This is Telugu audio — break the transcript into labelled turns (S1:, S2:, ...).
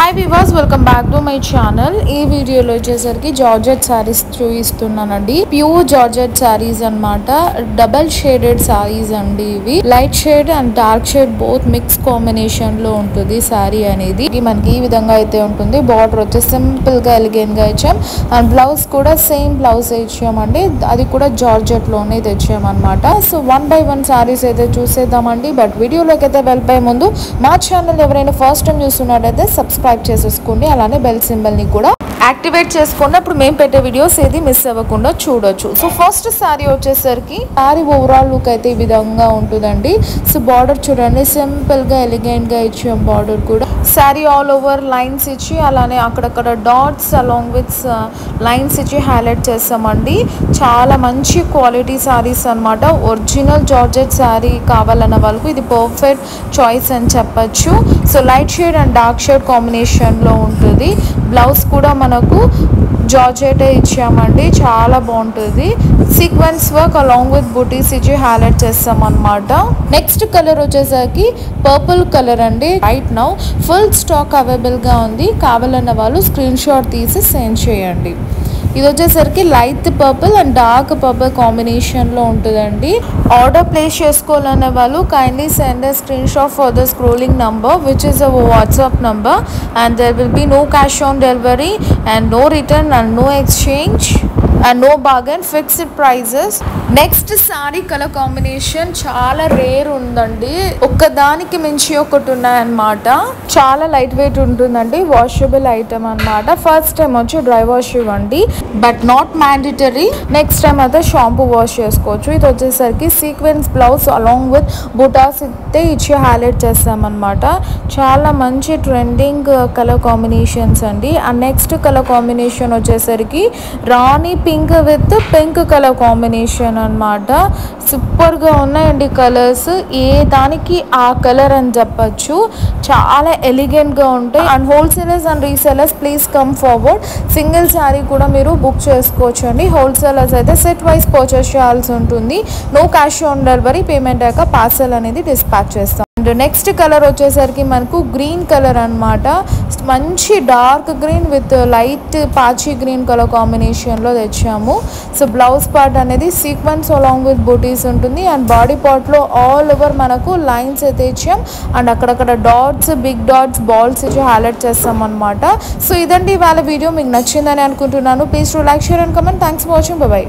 S1: Hi viewers, welcome back to my channel. ఈ వీడియోలో వచ్చేసరికి జార్జెట్ సారీస్ చూపిస్తున్నానండి. ప్యూర్ జార్జెట్ సారీస్ అన్నమాట. డబుల్ షేడెడ్ సారీస్ అండి ఇవి. Light shade and dark shade both mix combination లో ఉంటుంది సారీ అనేది. ఇది మనకి ఈ విధంగా అయితే ఉంటుంది. బార్డర్ వచ్చి సింపుల్ గా ఎలిగెంట్ గా ఇచ్చాం అండ్ బ్లౌజ్ కూడా సేమ్ బ్లౌజ్ ఇచ్చామండి. అది కూడా జార్జెట్ లోనే తెచ్చాం అన్నమాట. So one by one saris అయితే చూసేద్దామండి. బట్ వీడియోలోకి అయితే వెళ్ళిపోయే ముందు మా ఛానల్ ఎవరైనా ఫస్ట్ టైం చూస్తున్నట్టయితే సబ్స్క్రైబ్ చేసేసుకోండి. అలానే బెల్ సింబల్ ని కూడా యాక్టివేట్ చేసుకోండి. అప్పుడు మేము పెట్టే వీడియోస్ ఏది మిస్ అవ్వకుండా చూడొచ్చు. సో ఫస్ట్ సారీ వచ్చేసరికి సారీ ఓవరాల్ లుక్ అయితే ఈ విధంగా ఉంటుందండి. సో బార్డర్ చూడండి, సింపుల్ గా ఎలిగెంట్ గా ఇచ్చాం. బార్డర్ కూడా సారీ ఆల్ ఓవర్ లైన్స్ ఇచ్చి అలానే అక్కడక్కడ డాట్స్ అలాంగ్ విత్ లైన్స్ ఇచ్చి హైలైట్ చేస్తామండి. చాలా మంచి క్వాలిటీ సారీస్ అన్నమాట. ఒరిజినల్ జార్జెట్ సారీ కావాలన్న వాళ్ళకు ఇది పర్ఫెక్ట్ చాయిస్ అని చెప్పచ్చు. So light shade and dark shade combination లో ఉంటుంది. బ్లౌజ్ కూడా మనకు జార్జెట్ ఇచ్చామండి, చాలా బాగుంటుంది. సీక్వెన్స్ వర్క్ అలాంగ్ విత్ బూటీస్ ఇచ్చి హైలైట్ చేస్తాం అన్నమాట. నెక్స్ట్ కలర్ వచ్చేసరికి పర్పుల్ కలర్ అండి. Right now full stock available గా ఉంది. కావాలన్న వాళ్ళు స్క్రీన్ షాట్ తీసి సెండ్ చేయండి. ఇది వచ్చేసరికి light purple and dark purple combination లో ఉంటుందండి. ఆర్డర్ ప్లేస్ చేసుకోవాలనే వాళ్ళు kindly send a screenshot for the scrolling number which is our WhatsApp number and there will be no cash on delivery and no return and no exchange and no bargain, fixed prices. Next sorry colour combination చాలా రేర్ ఉందండి. ఒక్కదానికి మించి ఒకటి ఉన్నాయన్నమాట. చాలా లైట్ వెయిట్ ఉంటుందండి. వాషబుల్ ఐటమ్ అన్నమాట. ఫస్ట్ టైం వచ్చి డ్రై వాష్ ఇవ్వండి, but not mandatory. Next time అయితే షాంపూ వాష్ చేసుకోవచ్చు. ఇది వచ్చేసరికి సీక్వెన్స్ బ్లౌజ్ అలాంగ్ విత్ బుటాస్ అయితే ఇచ్చి హైలైట్ చేస్తామన్నమాట. చాలా మంచి ట్రెండింగ్ కలర్ కాంబినేషన్స్ అండి. ఆ నెక్స్ట్ కలర్ కాంబినేషన్ వచ్చేసరికి rani pink with pink colour combination అన్నమాట. సూపర్ గా ఉన్నాయండి కలర్స్. ఏ దానికి ఆ కలర్ అని చెప్పచ్చు. చాలా ఎలిగెంట్ గా ఉంటాయి. And wholesalers and resellers please come forward. Single sari కూడా మీరు బుక్ చేసుకోవచ్చు అండి. హోల్సేలర్స్ అయితే సెట్ వైజ్ పర్చేస్ చేయాల్సి ఉంటుంది. No cash on delivery. Payment అయ్యాక పార్సల్ అనేది డిస్పాచ్ చేస్తాం. అండ్ నెక్స్ట్ కలర్ వచ్చేసరికి మనకు గ్రీన్ కలర్ అన్నమాట. మంచి డార్క్ గ్రీన్ విత్ లైట్ పాచి గ్రీన్ కలర్ కాంబినేషన్లో తెచ్చాము. సో బ్లౌజ్ పార్ట్ అనేది సీక్వెన్స్ అలాంగ్ విత్ బూటీస్ ఉంటుంది. అండ్ బాడీ పార్ట్లో ఆల్ ఓవర్ మనకు లైన్స్ అయితే ఇచ్చాం. అండ్ అక్కడక్కడ డాట్స్, బిగ్ డాట్స్, బాల్స్ ఇచ్చి హైలైట్ చేస్తాం అనమాట. సో ఇదండి ఇవాళ వీడియో. మీకు నచ్చిందని అనుకుంటున్నాను. Please to like, share and comment. Thanks for watching. By.